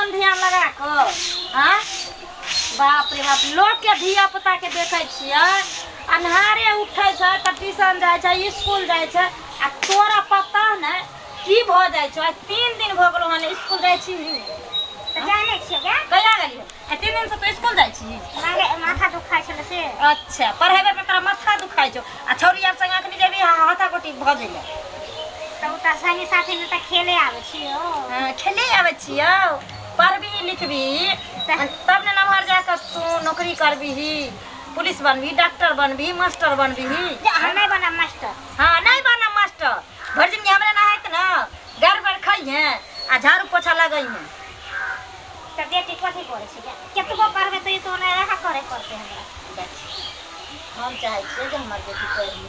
अपन ध्यान लगा कर। हाँ बाप रे बाप, लोग के धिया पुता के देखे छियै अन्हारे उठे छै त ट्यूशन जाय छै स्कूल जाय छै आ तोरा पता नै की भ जाय छै। 3 दिन भ गेलो हन स्कूल जाय छी त जाने छियै क्या कहिया गेली है 3 दिन से तो स्कूल जाय छी माथा दुखाय छले से। अच्छा पढ़ेबे पे तोरा माथा दुखाय छौ आ छौरी यार संग अखनी जेबी हाथा गोटी भ जइले त उता संगी साथी में त खेले आवे छियो। हां खेले आवे छियो, पढ़बी लिखबी तब ने नमहर जाकर तू नौकरी करबी, पुलिस बनबी, डॉक्टर बनबी, मास्टर बनबी। नहीं बना मास्टर। हाँ नहीं बना मास्टर, भर जिंदगी हमरे ना है ना घर पर खाई है आ झाड़ू पोछा लगई है। त बेटी कथि करे छै केतबो करबे त ई तो नै रखा करे पड़ते हमरा। हम चाहे छियै जे हमर बेटी पढ़ी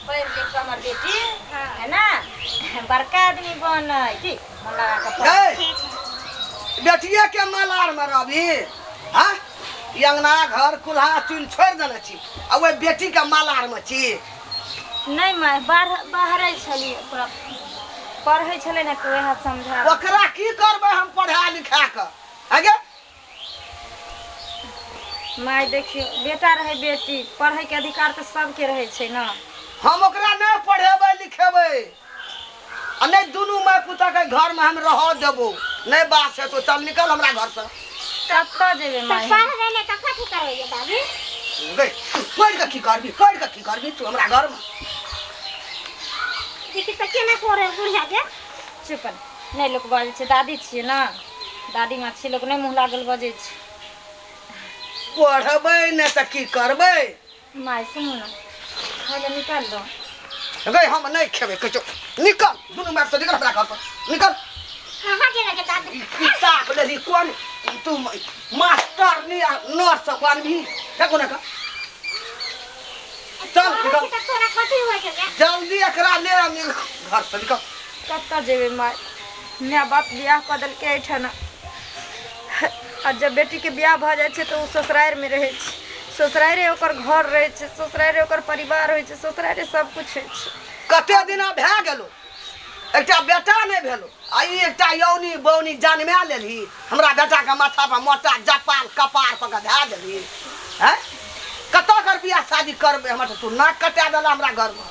पढ़ लिख हमर बेटी है ना बड़का आदमी बनै ठीक मन लगा के पढ़। बेटिया के मलार में रवि हाँ अंगना घर कुल्हा चूल छोड़ देने छी आ वो बेटी के मलार में छी। नहीं मैं बाहर छली पूरा पढ़े छले ना तो वह समझा ओकरा की करबे हम पढ़ा लिखा के आगे। माय देखियो बेटा रहे बेटी पढ़े के अधिकार तो सबके रहे छै ना। हम ओकरा नहीं पढ़ेबे लिखेबे आ नहीं दुनू माय पुता के घर में हम रह देबो नहीं बात है तो चल निकल हमरा घर से। तब तो जेबे माय पढ़ देले त कथि करबे ये दादी गई पढ़ के की करबी तू हमरा घर में देखि त केना करे बुढ़िया के। चुप नहीं लोग बाजे छै दादी छिए ना दादी माँ छी लोग नहीं मुंह लागल बजे छै। पढ़बे नहीं त की करबे माय सुनो ना खाले निकाल दो। गई हम नहीं खेबे कचो निकल दुनू माय से निकल हमरा घर से निकल। कहां गेले के दादी किताब लेली कोन तू मास्टर नी नर्स बनबी देखो ना चल निकल त तोरा कथि होय के जल्दी एकरा ले आ घर से निकल। कत्ता जेबे माय माय बाप बियाह क देल के ठना आ जब बेटी के बियाह भ जाय छै तो उ ससुराल में रहे छै, ससुराले ओकर घर रहे छै, ससुराले ओकर परिवार होय छै, ससुराले सब कुछ होय छै। कते दिना भए गेलो एकटा बेटा नहीं भेलो आ ई एकटा यौनी बौनी जन्मा लेली हमरा बेटा के माथा पर मोटा जपाल कपार पर धै देली हैं कतो कर बियाह शादी करबे हमर तू नाक कटा देला हमरा घर में।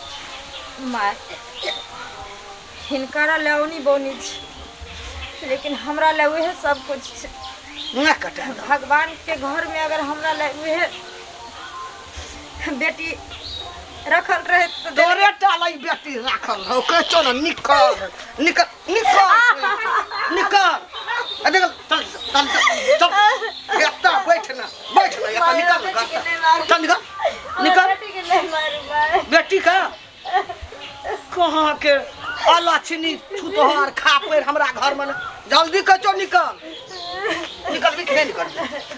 माय हिनकरा लेवनी बौनी छै लेकिन हमरा ले उहे सब कुछ छै। नाक कटा भगवान के घर में अगर हमरा ले उहे बेटी रखल रहे तो तोरे टालाई बेटी राखल हो कचो ना निकल निकल निकल निकल देख चल चल चल एता बैठ ना एता निकल घर से चल निकल निकल बेटी का कहां के अलछनी छुतोहार खापेर हमरा घर में जल्दी कचो निकल निकल भी नहीं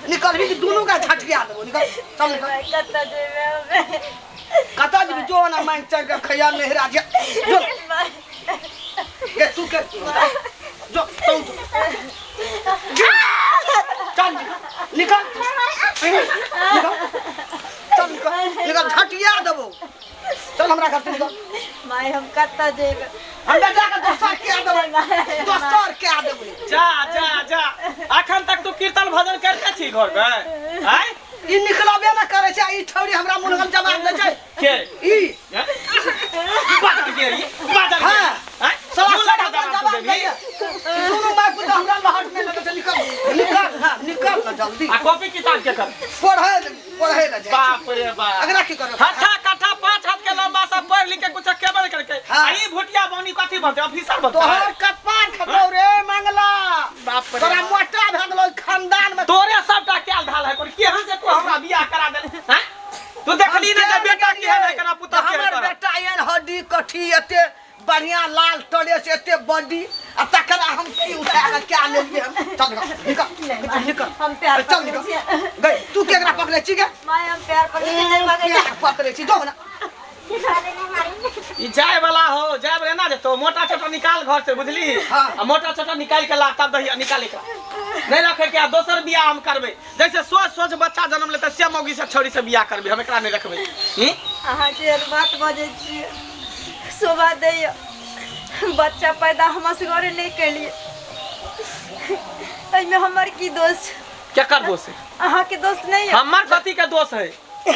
निकल भी दोनों का झटकिया देबो निकल चल निकल कता जी जो ना मांग चल के खया मेहरा जे जो ये तू के जो तू चल निकल चल निकल झटिया देबो चल हमरा घर से निकल। माय हम कत्ता जेबे हम बेटा के दोस्तर के देबो जा जा जा अखन तक तू कीर्तन भजन करते छी घर में आय ई निकलबे न करे छै ई छौरी हमरा मुनगल जवाब दे छै के ई बात के ई बात हां आय सला जवाब दे दोनों माय पुता हमरा लहट में लगे छै निकल निकल हां निकल ना जल्दी आ कॉपी किताब के कर पढ़े ल जाय बाप रे बाप अगला की करे हट्ठा कट्ठा 5 हाथ के लंबा सब पढ़ लिख के कुछ केबल करके आई भुटिया बनी कथि बनते ऑफिसर बनते तोहर कपार खतौ रे मंगला बाप रे तोरा मोटा भ गेलो खानदान में तोरे सबटा कैल धाल है पर केहन से तू हमरा बियाह करा दे हैं तू देखली ना जे बेटा की है ना कना पुता के हमर बेटा एन हड्डी कठी एते बढ़िया लाल टोले से एते बॉडी आ तकरा हम की उठा के क्या लेलिए हम चल निकल निकल हम प्यार चल निकल गई तू केकरा पकड़े छी के माय हम प्यार पर नहीं मांगे पकड़े छी जो ना ई जाय वाला हो जाय वाला ना जे तो मोटा छोटा निकाल घर से बुझली आ मोटा छोटा निकाल के ला तब दही निकाल के नहीं रखे के दोसर बियाह हम करबे जैसे सोच बच्चा जन्म लेते से मौगी से छोरी से बियाह करबे हम एकरा नहीं रखबे अहाँ जे बात बजे छी शोभा दैय बच्चा पैदा हम असगरे नहीं कैलिए में हमार की दोष क्या कर दोष है? अहाँ के दोष नहीं है। हमार कथी के दोष है?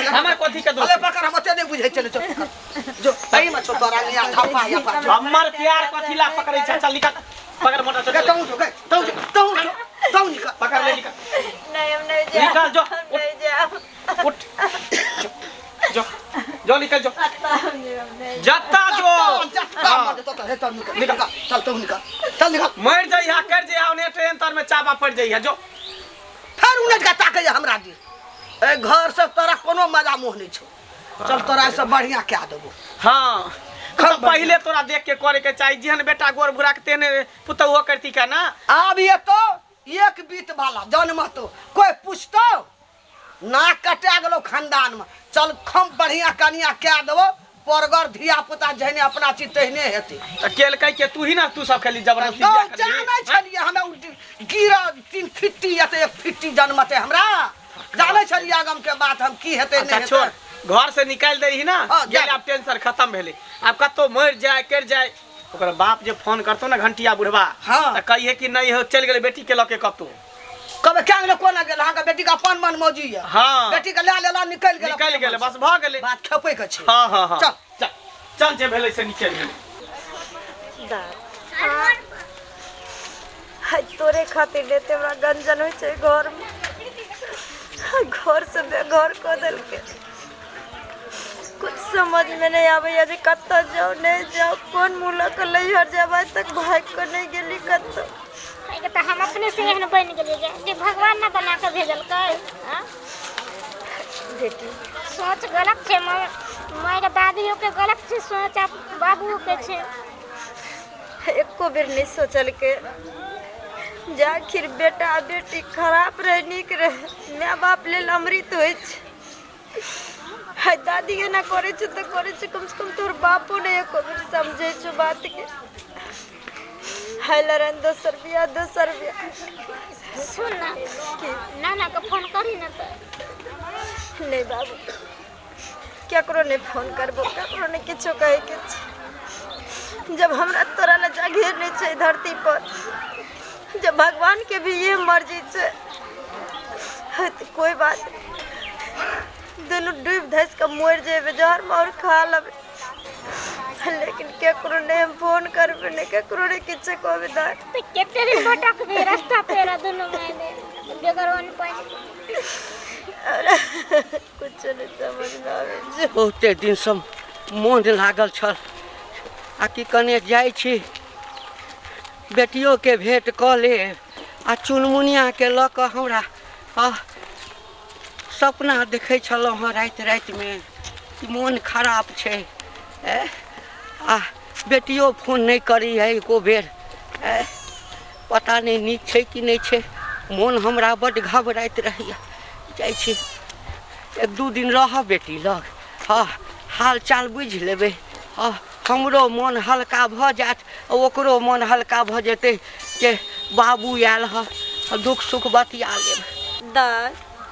हमार कथी के दोष अरे है? पकड़ हम ओते नहीं बुझे चले जो सही में छोटरा लिया धपा या पा हमार प्यार कथी ला पकड़े छ? चल निकल पकड़ मोटा चल तू निकल पकड़ ले निकल नहीं हम नहीं जाए। निकल जो हम नहीं जाए। उठ जो जो निकल जो हम नहीं जत्ता जो निकल चल निकल मर जाइया कर जाइया उन्हें ट्रेन तर में चापा पड़ जाइया जो फिर उन्हें का ताके हमरा दी ए घर से तोरा कोनो मजा मोह नहीं छो चल तोरा से बढ़िया क्या देबो। हाँ तो पहले तोरा देख के करे के चाहिए जिहन बेटा गोर बुरा के तेने पुतहुओ करती का ना। अब ये तो एक बीत वाला जन्म तो कोई पूछतो नाक कटा गेलो खानदान में चल खम बढ़िया कनिया क्या देबो परगर धिया पुता जहने अपना चीज तहने हेते अकेले कह के तू ही ना तू सब खाली जबरदस्ती तो बियाह कर जाने छलिए हमें गिरा 3 फिट्टी या तो 1 फिट्टी जन्मते हमरा जाने छलिए आगम के बात हम की हेते अच्छा नहीं छोड़ हेते घर से निकाल दे ही ना हाँ, गेल जा। अब टेंशन खत्म भेले अब कतो मर जाए कर जाए ओकर बाप जे फोन करतो ना घंटिया बुढ़वा हाँ। त कहिए कि नहीं हो चल गेले बेटी के लके कतो कबे क्या गेलो कोना गेल हां का बेटी का अपन मन मौजी है हाँ। बेटी के ले लेला निकल गेल निकल गेले बस भ गेले बात खेपे के छै। हाँ हाँ हाँ चल चल चल जे भेले से निकल गेले तोरे खातिर लेते हमरा गंजन होइ छै घर में घर से बेघर कर दिल के कुछ समझ में नहीं आवे जे कत जाओ नहीं जाओ कौन मुला के लहर जाबे तक भाग के नहीं गेली कत ये तो हम अपने से एहन बन गेलिए जे भगवान ना बना के भेजल कै हां बेटी सोच गलत छे माय के दादियों के गलत छे सोच आप बाबू के छे एको बेर नहीं सोचल के जा आखिर बेटा बेटी खराब रहे निक रहे माय बाप ले अमृत होइ छै हाय दादी के ना करे छ तो करे छ कम से कम तोर बापो ने एको बेर समझे छ बात के हाय लरन 200 रुपया सुन ना नाना को फोन करी ना तो नहीं बाबू केकरो नहीं फोन करबो केकरो नहीं किछो कहे के छै जब हमरा तोरा ले जगह नहीं छै धरती पर जब भगवान के भी ये मर्जी छै तो कोई बात दोनों डूब धस के मर जेबे जहर मार खा लेबे लेकिन केकरो नहीं हम फोन करबे नहीं केकरो नहीं किछो कहबे दा तो केते दिन भटक भी रास्ता पेरा दोनों मायने बेगर वन पानी कुछ नहीं समझ में आवे बहुते दिन से मोन लागल छल आ कि कने जाइ छी बेटियों के भेंट क ले आ चुनमुनिया के ल क हमरा सपना देखे छलौ हँ रात में कि मोन खराब छै आ बेटियों फोन नहीं करी है एको बेर पता नहीं नीक छै कि नहीं छै मोन हमरा बड़ घबराइत रहैया जाइ छी 1-2 दिन रह बेटी लग हाँ हाल चाल बुझ लेबै हाँ हमरो मन हल्का भ जात ओकरो मन हल्का भ जेतै के बाबू आयल ह दुख सुख बतिया लेब दा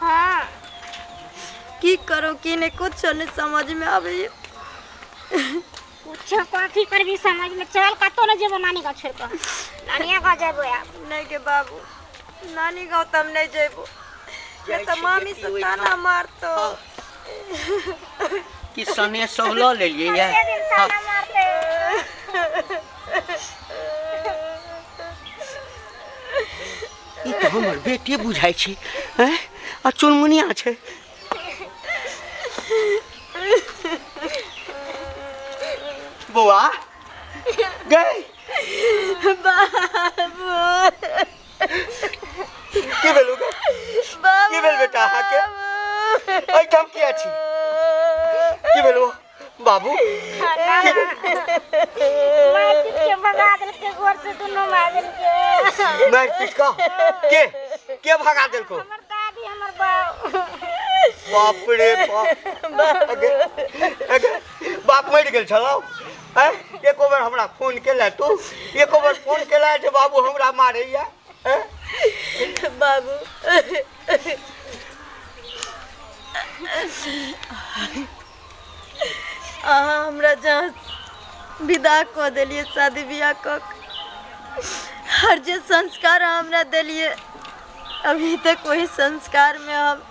हां की करो कि नहीं कुछ नहीं समझ में आवे कुछ कथी करबी समझ में चल कतो न जेबो नानी का छोड़ के नानिया का जेबो यार नहीं के बाबू नानी गाँव तम नहीं जेबो ये तो मामी से ताना मारतो कि सने सब ल लेलिए या ताना मारते ई तो हमर बेटी बुझाइ छै हैं आ चुनमुनिया छै बौआ गई बाबू की भेलु गे की भेल बेटा अहाँ के एहि ठाम किया छी की भेलु बाबू मार पीट के भगा देल के घर से दोनों मार देल के मार पीट के भगा देलको हमर दादी हमर बाप बाप रे बाप अगे बाप मर गेल छलौ हैं एको बार हमरा फोन केला तू एको बार फोन केला जे बाबू हमरा मारैया हैं बाबू हमरा जहाँ विदा कऽ देलिए शादी बियाह कऽ हर जे संस्कार हमरा देलिए अभी तक वही संस्कार में हम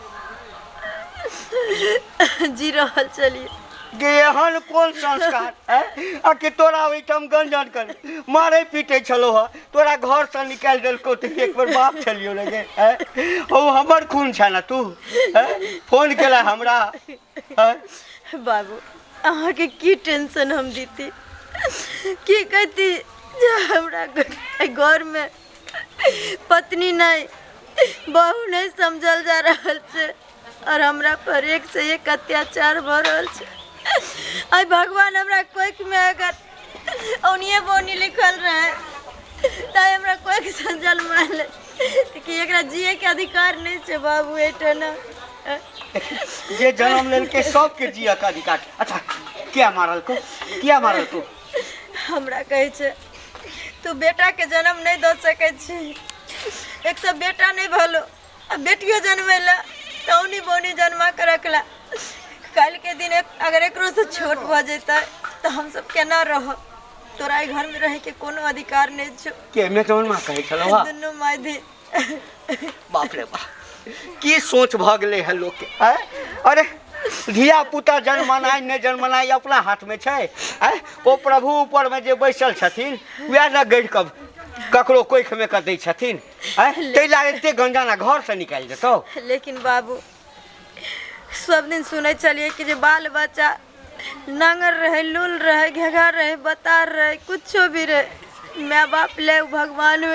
जी रहल चलिए। गे एहन कोन संस्कार आ कि तोरा ओहिठाम गंजन कर मारे पीटे छलो ह तोरा घर से निकाल देलको त एक बार बाप छलियो रे गे ओ हमर खून छ ना तू फोन केला हमरा बाबू अहाँ के की टेंशन हम दीती की कहती जे हमरा घर में पत्नी नहीं बहू नहीं समझल जा रहल छे और हमरा पर एक से एक अत्याचार भ रहल छे। आई भगवान हमरा कोइक में अगर औनिए बोनी लिखल रहे ताई हमरा कोइक संजल मान ले कि एकरा जिए के अधिकार नहीं छे बाबू एटा ना जे जन्म लेल के सब के जिए के अधिकार। अच्छा क्या मारल को हमरा कहे छे तू बेटा के जन्म नहीं द सके छी एक तो बेटा नहीं भलो आ बेटियो जन्मेला तौनी बोनी जन्मा के रखला कल के दिन अगर एकरो से छोट भ जेता तो हम सब केना रह तोरा घर में रहे के कोनो अधिकार नहीं छो के में जवन मां कहे छलो हा दुनु मायधी बाप रे बाप की सोच भ गेले है लोग के अरे धिया पुता जन्मनाई नहीं जन्मनाई अपना हाथ में छे ओ प्रभु ऊपर में जे बैसल छथिन वह न गढ़ कब ककरो कोइख में कर दै छथिन तै ला एते गंजाना घर से निकाल देतो। लेकिन बाबू सब दिन सुने चलिए कि जे बाल बच्चा नांगर रहे लूल रहे घेघा रहे बतार रहे कुछो भी रहे माँ बाप ले भगवान हो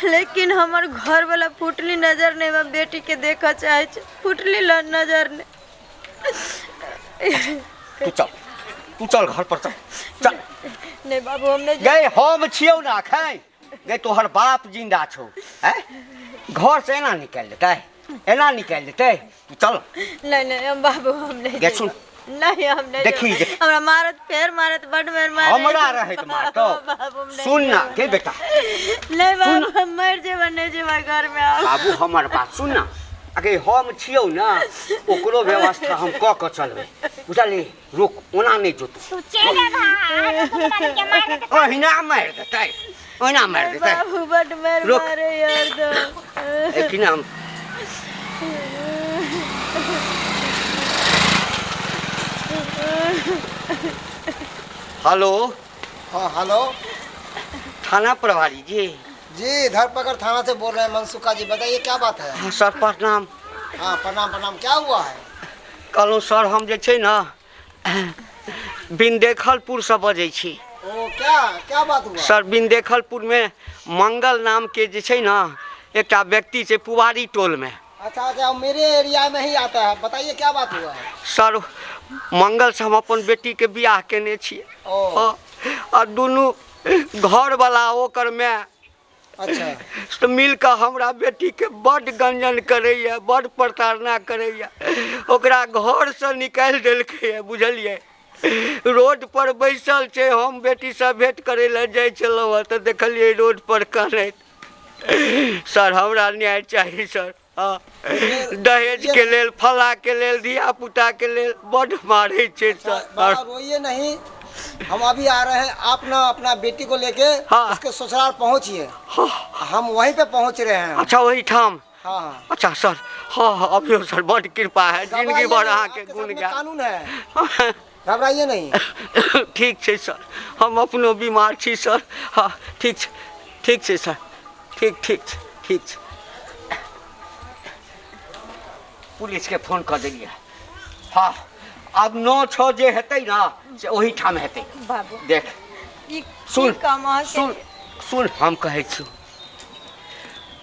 लेकिन हमार घर वाला फुटली नजर नहीं मैं बेटी के देखा चाहे फुटली नजर नहीं। तू चल घर पर चल नहीं बाबू हम नहीं गए हम छियौ ना खाई गए तोहर बाप जिंदा छौ घर से एना निकाल देते तू चल नहीं हम बाबू हम नहीं गे सुन नहीं हम नहीं देखी हमरा मारत फेर मारत बड मेर मारे हमरा रहत मारतो सुन ना के बेटा नहीं बाबू हम मर जेबा नहीं जेबा घर में आओ बाबू हमर बात सुन ना अगे हम छियौ ना ओकरो व्यवस्था हम क के चलबे बुझली रुक ओना नहीं जोतू तू चले भाई के मार दे ओहिना मार देते बाबू बड मेर मारे यार दो एक नाम हेलो हाँ हेलो थाना प्रभारी जी धरपकड़ थाना से बोल रहे हैं मनसुखा जी बताइए क्या बात है। हाँ सर प्रणाम। हाँ प्रणाम क्या हुआ है। कहलूँ सर हम जे छै ना बिंदेखलपुर से बजै छी। ओ क्या बात हुआ सर बिंदेखलपुर में मंगल नाम के जे छै ना एक व्यक्ति से पुवारी टोल में। अच्छा मेरे एरिया में ही आता है बताइए क्या बात हुआ है। सर मंगल से हम अपन बेटी के बियाह केने छिए और दोनों घर वाला ओकर में अच्छा तो मिल कर हमरा बेटी के बड़ गंजन करैया बड़ प्रताड़ना करैया ओकरा घर से निकाल देलकै बुझलिए रोड पर बैसल छै हम बेटी से भेंट करे ले जाय छलौ तो देखलिए रोड पर कानैत सर हमरा न्याय चाहिए सर। हाँ दहेज के लेल फला के लेल धिया पुता के लेल बड़ मारे छे सर। रोइए नहीं हम अभी आ रहे हैं आप ना अपना बेटी को लेके उसके ससुराल पहुंचिए हम वहीं पे पहुंच रहे हैं। अच्छा वही ठाम हाँ अच्छा सर हाँ अभी सर बड़ कृपा है जिंदगी भर अहाँ के गुण गा कानून है घबराइए नहीं। ठीक है सर हम अपनो बीमार छी सर। हाँ ठीक है सर ठीक पुलिस के फोन कर दिलिए। हाँ अब 9-6 जे हेतै ना से वही ठाम हेतै बाबू देख सुन सुन हम कहै छी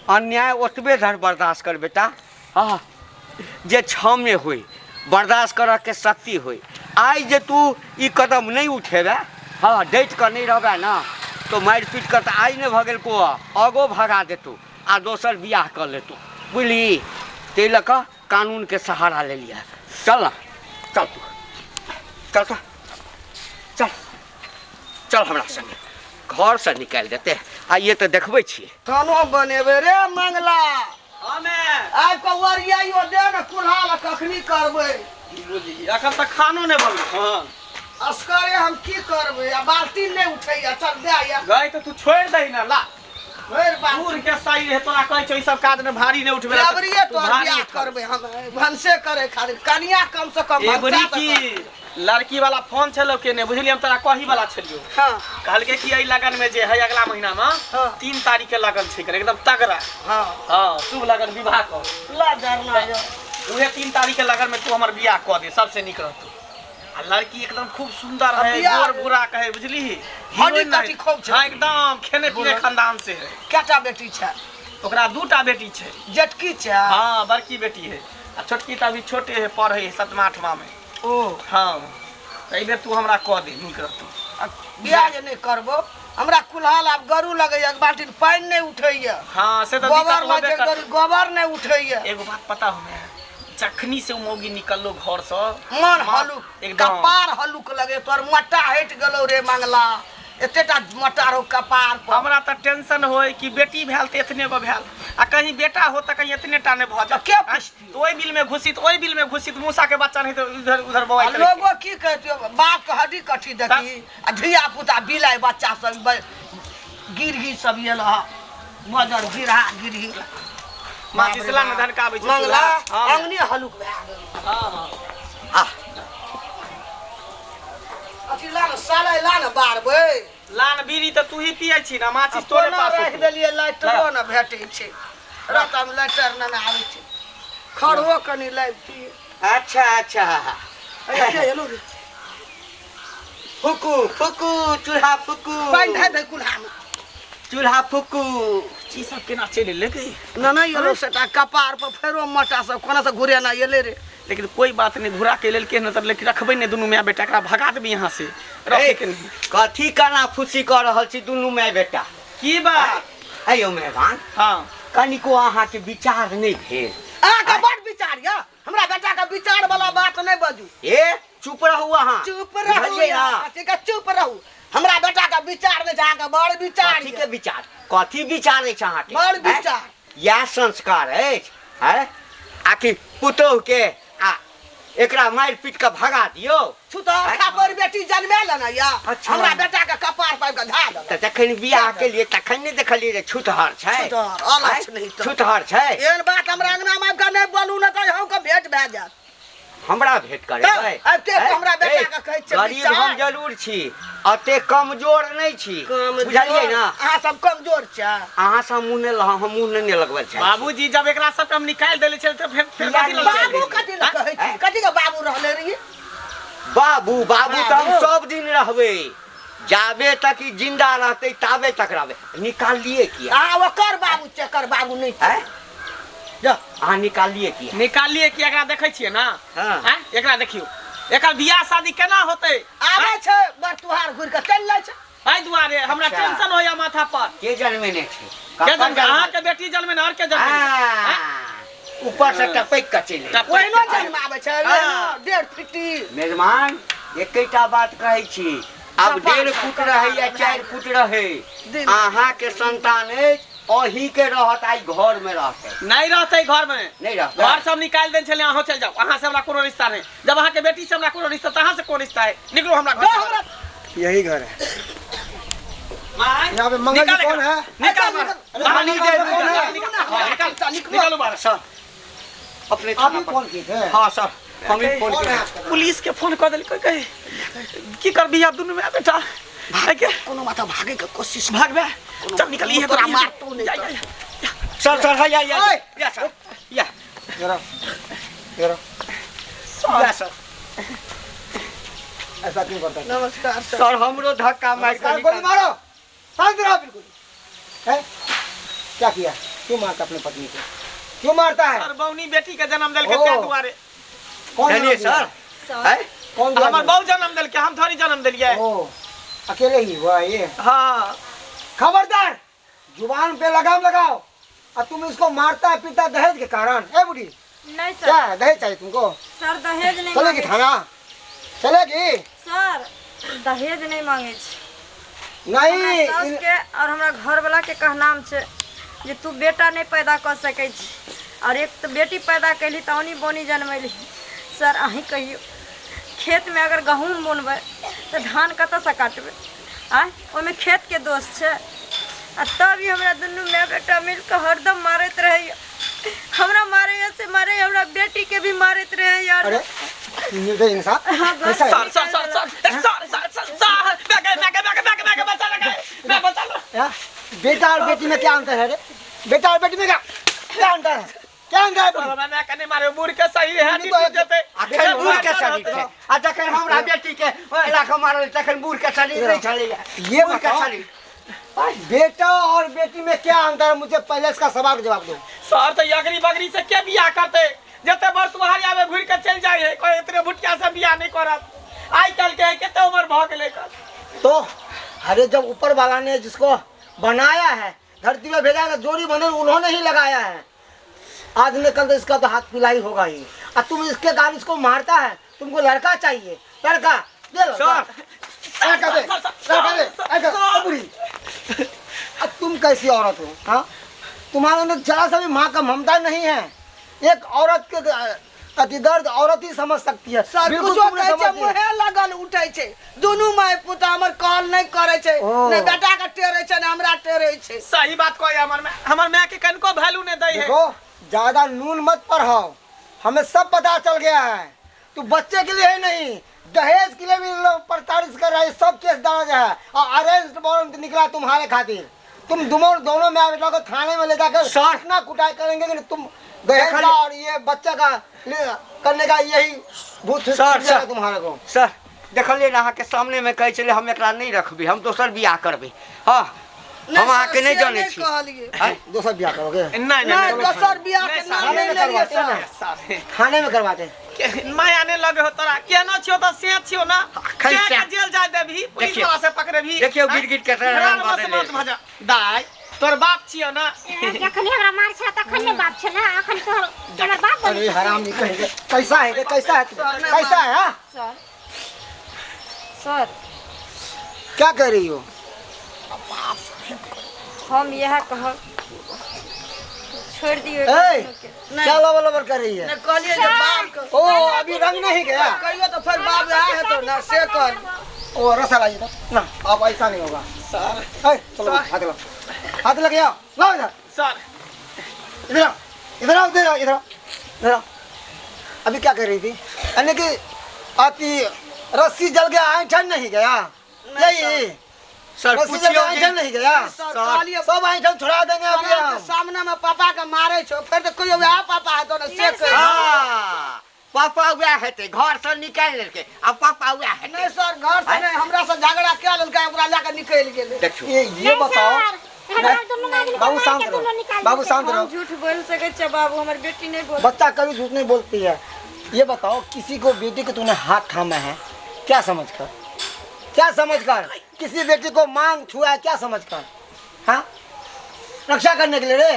अन्याय ओतबे धर बर्दाश्त कर बेटा। हाँ जे क्षम्य हुई बर्दाश्त कर के शक्ति हुई आई जे तू ई कदम नहीं उठेबे हाँ डट कर नहीं रहबे ना तो मारि पीट कर तो आई नहीं भगल को आगो भगा देतू आ दोसर बियाह कर लेतू बुझली ते लक कानून के सहारा ले लिया। चल ना चल तू चल हमरा संगे घर से निकाल देते आइए तो देखबै छी खानो बनेबे रे मंगला आइ कवरिया यो दे न कुल्हा कखनी करबै बुझी अखन तक खानो नहीं बनल। हाँ अस्करे हम की करबै आ बाल्टी नहीं उठैया चल दे आया गई तो तू छोड़ दही ना ला फेर बाबू दूर के साई रहे तोरा कहै छै ई सब काज में भारी नहीं उठबे बराबरिए तो बियाह करबै हम भनसे करे खातिर कनिया कम से कम एबरी भनसा की लड़की वाला फोन छलो के ने बुझलियै हम तोरा कही वाला छलियो हां कहल के कि एई लगन में जे है अगला महीना में हाँ। 3 तारीख के लगन छै एकदम तगड़ा हां हां शुभ लगन विवाह को ला जरना यो उहे 3 तारीख के लगन में तू हमर बियाह क दे सबसे निक रहतौ आ लड़की एकदम खूब सुंदर है बियाह गोर बुरा कहे बुझली हड्डी कटी खूब छै हां एकदम खेने पीने खानदान से है केटा बेटी छै ओकरा दूटा बेटी छै जेटकी छै हां बड़की बेटी है आ छोटकी त अभी छोटे है पढ़े है 7वां 8वां में ओ हां एहि बेर तू हमरा क दे निक रहतौ बियाह जे नहीं करबो हमरा कुल्हाल आब गरू लगैया एक बाल्टी पानी नहीं उठैया हां से त गोबर दिक्कत होबे कर गोबर नहीं उठैया एगो बात पता हमें जखनी से मौगी निकललो घर से मन हलुक एकदम कपार हलुक लगे तोर मट्टा हट गेलो रे मंगला एतेटा मट्टा रो कपार पर हमरा त टेंशन होय कि बेटी भेल त एतने गो भेल आ कहीं बेटा हो त कहीं एतने टा ने भ जा के पूछती तो ओई बिल में घुसित ओई बिल में घुसित मूसा के बच्चा नहीं तो इधर उधर बवाई करे लोगो की कहते बाप के हड्डी कठी देखी आ धिया पुता बिलाई बच्चा सब गिरही सब येल मजर गिरहा गिरही माचिसला में धन का आबै छै मंगला हां अंगनी हलुक भए गेल हां अथी लान साले लान बारबै लान बीड़ी त तू ही पियै छी ना माचिस तोरे पास रख देलिए लाइटरो न भेटै छै रातम लाइटर न आबै छै खड़ो कनी लाइट अच्छा अच्छा के हेलो रे फुकू फुकू चूल्हा फुकू पानी धै दे कुल्हा में चूल्हा फुकू ई सब केना चले लेके न नहीं येलो सेटा कपार पर फेरो मटा सब कोना से घुरे ना येले रे लेकिन कोई बात नहीं घुरा के लेल के न तब लेकिन रखबै ने दुनू माय बेटा एकरा भगा देबै यहां से रखे के नहीं कथी काना फुसी कर रहल छी दुनू माय बेटा की बात अयो मेहमान हां कनिको अहाँ के विचार नहीं भेल आ का बड़ विचार या हमरा बेटा का विचार वाला बात नहीं बजू ए चुप रहू अहाँ चुप रहू बुझलियै या ना? कथी का चुप रहू हमरा बेटा का विचार में जाके बड़ विचार कथी के विचार कथी विचार अछि अहाँ के बड़ विचार या संस्कार अछि हैं आखिर पुतोह के आ एकरा मार पीट के भगा दियो छुतर खापर बेटी जन्मे ल ना या अच्छा। हमरा बेटा का कपार पर के धा दे त तखन बियाह के लिए तखन नहीं देखलिए जे छुतहर छै छुतहर, अलग हैं? नहीं तो। छुतहर छै एहन बात हमरा अंगना में आबि के नहीं बोलू न त हम के भेंट भए जात हमरा भेंट करबै तब, आब ते हमरा बेटा के कहै छै गरीब विचार। हम जरूर छी अते कमजोर नहीं छी बुझलियै ना अहाँ सब कमजोर छै अहाँ सब मुंह ने हम मुंह ने लगबै छै बाबूजी जब एकरा सब हम निकाल देले छल त फिर कथी लग बाबू कथी ल कहै छी कथी के बाबू रहले रही बाबू बाबू तो हम सब दिन रहबै जाबे तक ई जिंदा रहते ताबे तक रहबै निकाल लिए किया आ ओकर बाबू चकर बाबू नहीं छै हैं जा अहाँ निकाल लिए किया निकालिए कि एकरा देखै छियै ना हाँ। हैं एकरा देखियो एकर बियाह शादी केना होतै आबै छै बरतुहार घुर के चल जाइ छै एहि दुआरे हमरा अच्छा। टेंशन होया माथा पर के जन्मेने छै के जन्म अहाँ के बेटी जन्मे ना और के जन्मे हैं? ऊपर से टपक के चले टपक ओहिनो के। जन्म आबै छै हाँ। 1.5 फीटी मेजबान एकेटा बात कहै छी अब सब बात 1.5 फुट रहे या 4 फुट रहे दिन। अहाँ के संतान अछि अही के रहत आई घर में रहते नहीं रहते घर में नहीं रहते घर सब निकाल देन छले अहाँ चल जाओ अहाँ से हमरा कोनो रिश्ता नहीं जब अहाँ के बेटी से हमरा कोनो रिश्ता तहाँ से कोन रिश्ता है निकलो हमरा घर से यही घर है माय यहाँ पे मंगल जी कौन है? निकाल बाहर मंगल जी कौन है? निकालो बाहर सर अपने आप ही फोन किए थे हाँ सर हम ही फोन कौन किए है? पुलिस के फोन कर देल कहे की कर बिया दुनु में बेटा है के कोनो माथा भागे के कोशिश भाग बे चल निकल ये तोरा मारतो नहीं जा, तो। जा, जा। सर सर हाँ या ओए! या सर या जरा या सर ऐसा क्यों करता है नमस्कार सर सर हमरो धक्का मार के गोली निकाल- मारो शांत रहो बिल्कुल है क्या किया क्यों मारता अपनी पत्नी को क्यों मारता है सर बौनी बेटी के जन्म देल के ओ। त्या दुआरे कौन जानिए जन्म दिया? सर हैं? कौन दिया हमर जन्म? बहु जन्म देल के हम थोड़ी जन्म देलिए ओ अकेले ही हुआ ये हां खबरदार जुबान पे लगाम लगाओ और तुम इसको मारता है पीटा दहेज के कारण ए बुढ़ी नहीं सर क्या है? दहेज चाहिए तुमको सर दहेज नहीं चलेगी मांगे थाना चलेगी सर दहेज नहीं मांगे छी। नहीं हमरा सास इन- के और हमरा घर वाला के कहनाम छै जे तू बेटा नहीं पैदा कर सकै छी और एक तो बेटी पैदा कैली तो ओनी बोनी जन्मैली सर अहीं कहियो खेत में अगर गहूँम बोनबै तो धान कतऽसँ काटबै आय ओहिमे खेत के दोष छै आ तब हमरा दुनू माय बेटा मिलकर हरदम मारैत रहैया हमरा मारैया से मारे हमरा बेटी के भी मारैत रहे यार अरे निर्दय इंसान कैसा है? या? बेटा और बेटी में क्या अंतर है रे? बेटा और बेटी में क्या अंतर है? क्या अंतर है? मैं कहने मारे बूढ़ के सही है नहीं तो जते आखिर बूढ़ के शरीर है आ जखन हमरा बेटी के इलाका मारल तखन बूढ़ के शरीर नहीं चलेगा ये बूढ़ के शरीर बेटा और बेटी में क्या अंतर है? मुझे पहले इसका सवाल का जवाब दो। सर तो अगरी बगरी से क्या बियाह करते जते बर तुम्हारी आवे घुर के चल जाए है कोई इतने भुटिया से बियाह नहीं करत आई कल के कितने उम्र भाग लेकर तो अरे जब ऊपर वाला ने जिसको बनाया है धरती में भेजा है जोड़ी बने उन्होंने ही लगाया है आज न कल तो इसका तो हाथ पिलाई होगा ही और तुम इसके कारण इसको मारता है तुमको लड़का चाहिए लड़का दे लो लड़का दे अब तुम कैसी औरत हो हाँ तुम्हारे अंदर जरा सा भी माँ का ममता नहीं है एक औरत के अति दर्द औरत ही समझ सकती है बिल्कुल तुम नहीं समझती। मुहे लगल उठै छै दुनू माय पुता हमर कॉल नहीं करे छै ने बेटा के टेरे छै ने हमरा टेरे छै सही बात कोई हमर मैं के कनको वैल्यू नहीं दई है देखो ज्यादा नून मत पढ़ाओ हमें सब पता चल गया है तू बच्चे के लिए ही नहीं दहेज के लिए भी लोग प्रताड़ित कर रहे हैं सब केस दर्ज है और अरेस्ट वारंट निकला तुम्हारे खातिर तुम दोनों में बेटा को थाने में ले जाकर इतना कुटाई करेंगे कि तुम दहेज का और ये बच्चा का करने का यही भूत सर तुम्हारे को सर देखलिए ना अहाँ के सामने में कहे चले हम एकरा नहीं रखबी हम दोसर बियाह करबे हाँ हम अहाँ के नहीं जाने छी दोसर ब्याह करोगे नहीं दोसर बियाह के नाम थाने में करवाते हैं ना थाने में करवाते हैं माया ने लगे हो तोरा केना छियो त से छियो ना खैर से से। जेल जा देबी पुलिस देखियो। वाला से पकड़े भी देखियो गिट के हैरान मत भजा दाई तोर बाप छियो ना जखन हमरा मार छै तखन ने बाप छै ना अखन तो हमर बाप अरे हराम जी कहेंगे कैसा है कैसा है कैसा है हाँ? सर क्या कह रही हो हम यह कहब छोड़ दियो ए, क्या लबर लबर कर रही है ने कहलिए जे बाप के ओ अभी रंग नहीं गया कहियो तो फिर बाप आए है तो ना से कर ओ रसा लाइए तो ना अब ऐसा नहीं होगा सर चलो हाथ लग गया लाओ इधर सर इधर आओ इधर आओ इधर आओ इधर आओ इधर आओ अभी क्या कर रही थी यानी कि आती रस्सी जल गया ऐठन नहीं गया यही सर रस्सी जल पूछियो गया ऐठन नहीं गया कहलिए सब ऐठन छुड़ा देंगे अभी हम सामने में पापा के मारे छो फिर तो कोई वह पापा है तो ना से कर हाँ पापा वह हेते घर से निकाल लेके अब पापा वह नहीं हेते सर घर से नहीं हमरा से झगड़ा क्या लेलकै ओकरा लेके निकल गेलै देखियो ये बताओ बाबू शांत रहो बाबू शांत रहो झूठ बोल सके छै बाबू हमर बेटी नहीं बोल बच्चा कभी झूठ नहीं बोलती है ये बताओ किसी को बेटी को तूने हाथ थामा है क्या समझकर किसी बेटी को मांग छुआ है क्या समझकर हाँ रक्षा करने के लिए रे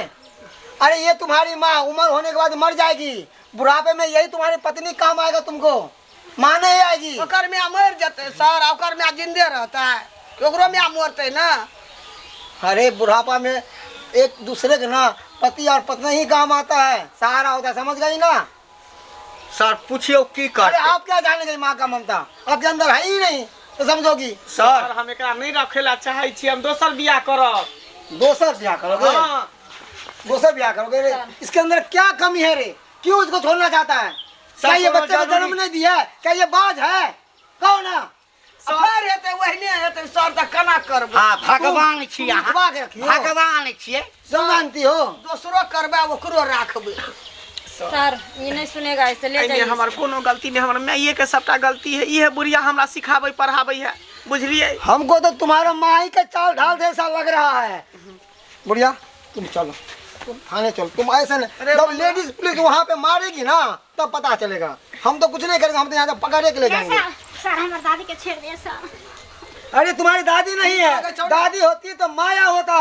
अरे ये तुम्हारी माँ उम्र होने के बाद मर जाएगी बुढ़ापे में यही तुम्हारी पत्नी काम आएगा तुमको माँ नहीं आएगी ओकर में मर जते सर ओकर में जिंदे रहता है ओकरो में मरते ना अरे बुढ़ापा में एक दूसरे के ना पति और पत्नी ही काम आता है सहारा होता है समझ गई ना सर पूछियो की अरे करते आप क्या जानेंगे माँ का ममता आपके अंदर है ही नहीं तो समझोगी सर हम एकरा नहीं रखेला चाहे छी हम दोसर बियाह करब दोसर ब्याह करोगे हां दोसर ब्याह करोगे रे इसके अंदर क्या कमी है रे क्यों उसको छोड़ना चाहता है क्या ये बच्चे को जन्म नहीं दिया है क्या ये बाज है कहो ना फिर हेते वहने हेते सर त कना करबो हाँ भगवान छी अहाँ छुपा के रखियो भगवान छिए सब जानती हो दोसरो करबा ओकरो राखबे सर ये नहीं सुनेगा इसे ले एमे जाइए हमर कोनो गलती नहीं हमर माइये के सबटा गलती है ये बुढ़िया हमरा सिखाबै पढ़ाबै है बुझलिए हमको तो तुम्हारा माई का चाल ढाल जैसा लग रहा है बुढ़िया तुम चलो तुम थाने चलो तुम ऐसा नहीं जब लेडीज पुलिस वहाँ पे मारेगी ना तब पता चलेगा हम तो कुछ नहीं करेंगे हम तो यहाँ से पकड़े के ले जाएंगे सर हमर दादी के छेड़ दे सर अरे तुम्हारी दादी नहीं है दादी होती तो माया होता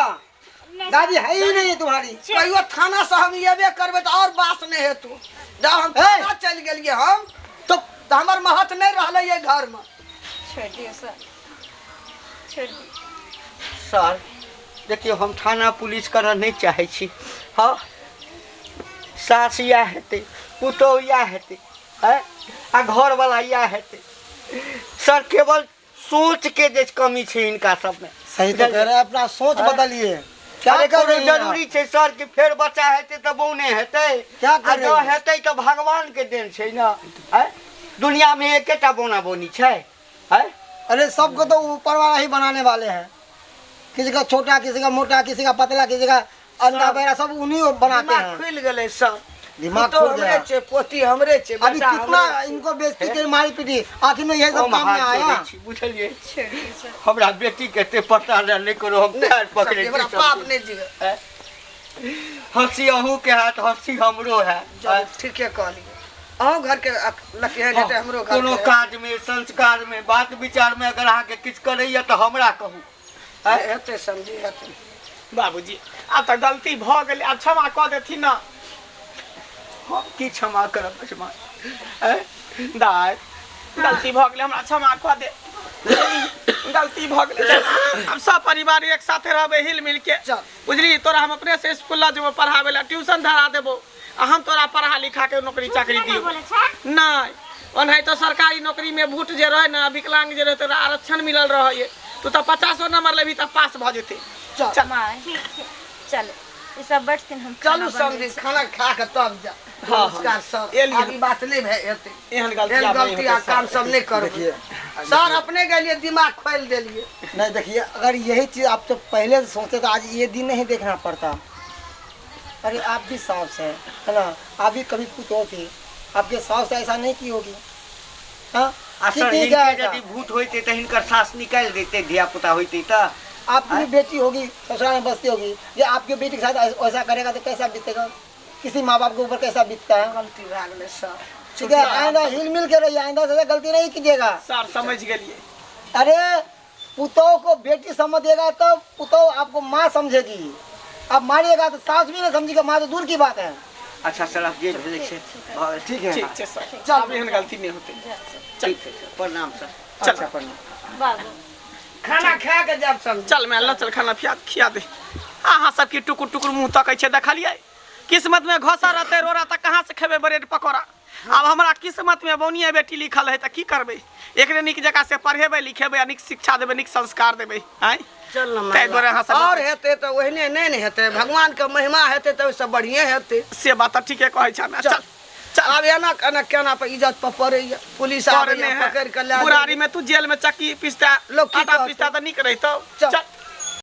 दादी है ही नहीं तुम्हारी कहियो थाना से हम येबे करबे तो और बात नहीं है तू जब हम थाना चल गेलिए हम तो हमर महत नहीं रहले ये घर में छोड़ दियो सर छोड़ दियो सर देखियो हम थाना पुलिस करऽ नहीं चाहे छी हाँ सास या हेते पुतोह या हेते आ घर वाला या हेते सर केवल सोच के जे कमी छै इनका सब में। सही तो कह रहे हैं, अपना सोच बदलिए। क्या अरे कर रहे कोनो हैं जरूरी छै सर कि फेर बच्चा हेतै त बौने हेतै। क्या कर रहे जो हैं? हेतै त भगवान के देन छै ना। हैं दुनिया में एकेटा बोना बोनी छै। हैं अरे सबको तो ऊपर वाला ही बनाने वाले हैं। किसी का छोटा, किसी का मोटा, किसी का पतला, किसी का अंधा बहरा, सब उन्हीं को बनाते दिमाग हैं। खुल गेलै सर। दिमाग तो खुल हमरे गया। छे, पोती हमरे छे, अभी बेटा कितना हमरे छे। इनको बेइज्जती के मारी पीटी, आखिर में यही सब काम में आया। बुझलिए हमरा बेटी के ते पता नहीं करो हम पैर पकड़े हमरा छी पाप सब। नहीं दिए। हंसी अहू के हाथ हंसी हमरो है। जब ठीके कहलिए। अहूँ घर के लकियन हेतै, हमरो घर कोनो के। काज में संस्कार में बात विचार में अगर अहाँ के किछ करैया तो हमरा कहू। हेतै समझी हेतै। बाबूजी अब तो गलती भ गेलै, अब क्षमा कऽ देथिन ना। हम की क्षमा करब क्षमा। दाय गलती भ गेलै, हमरा क्षमा कऽ दे। गलती भ गेलै, अब सब परिवार एक साथे रहबै हिल मिल के। चल। बुझली, तोरा हम अपने से स्कूल ला जेबो पढ़ावे ला, ट्यूशन धरा देबो, आ हम तोरा पढ़ा लिखा के नौकरी चाकरी दियो। बोले छै नहीं ओनाहि तो सरकारी नौकरी में भूट जे रहे ना, विकलांग जे रहे तोरा आरक्षण मिलल रहे, तू तो 50 नंबर लेबी तो पास भ जेते। चल माय चल ई सब बैठते हम चलू समझी, खाना खा के तब जा। हाँ, नमस्कार सर। एलियै। आब ई बात नहीं भे हेतै। एहन गलती एहन आब नहीं गलती होतै आ काम सब नहीं करबै। देखिए सर अपने गेलिए दिमाग खोल देलिए। नहीं देखिए, अगर यही चीज आप तो पहले से सोचे तो आज ये दिन नहीं देखना पड़ता। अरे आप भी सास है ना, आप भी कभी पुतो थी, आपके सास तो ऐसा नहीं की होगी। हाँ आ की सर की इनके जाएगा? यदि भूत होते तो इनकर सास निकाल देते, धिया पुता होते तो। आपकी भी बेटी होगी, ससुराल में बसती होगी, ये आपके बेटी के साथ ऐसा करेगा तो कैसा बीतेगा? किसी माँ बाप के ऊपर कैसा बीतता है? गलती भे गेलै सर। ठीक है, आइंदा हिल मिल के रहिए, आइंदा से गलती नहीं कीजिएगा। सर समझ गेलिए। अरे पुतोह को बेटी समझिएगा तो पुतोह आपको माँ समझेगी। आप मारिएगा तो सास भी ना समझेगा, माँ तो दूर की बात है। अच्छा सर आप जे भेले छे ठीक है, ठीक है सर, चल एहन गलती नहीं होते। ठीक है सर, प्रणाम सर। अच्छा प्रणाम। बाबू खाना खा के जब समझी। चल मैं अल्लाह चल खाना खिया दे। अहाँ सबके टुकुर टुकुर मुँह तकै छै, देखलिए किस्मत में घोसा रहते रोरा तक कहाँ से खेबे ब्रेड पकौड़ा। अब हमरा किस्मत में बौनिया बेटी लिखल है तो की करबे, एकरे निक जगह से पढ़ेबे लिखेबे, निक शिक्षा देबे, निक संस्कार देबे। हैं चल ना ताहि दुआरे अहाँ सब और हेतै तो ओहने नहीं ने हेतै, भगवान के महिमा हेतै तो सब बढ़िए हेतै। से बात ठीके कहै छै। चल चल अब एना केना केना पे इज्जत पर पड़ैया, पुलिस आबै पकड़ के ले बुरारी में तू जेल में चक्की पीसता लोग की आटा कहतै? पीसता तो निक रहितो। चल। चल